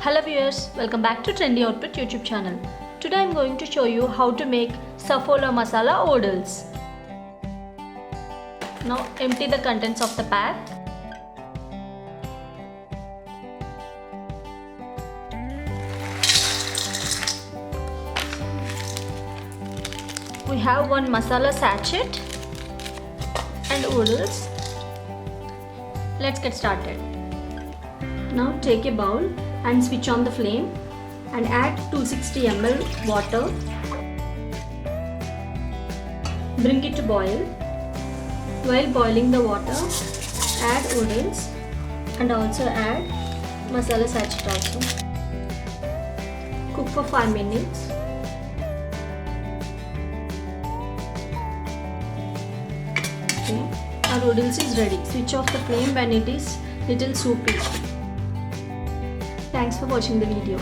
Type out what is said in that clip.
Hello viewers, welcome back to Trendy Output YouTube channel. Today I am going to show you how to make Saffola Masala Oodles. Now empty the contents of the pack. We have one masala sachet and oodles. Let's get started. Now take a bowl and switch on the flame and add 260 ml water. Bring it to boil. While boiling the water, add oodles and also add masala sachet also. Cook for 5 minutes. Okay, our oodles is ready. Switch off the flame when it is little soupy. Thanks for watching the video.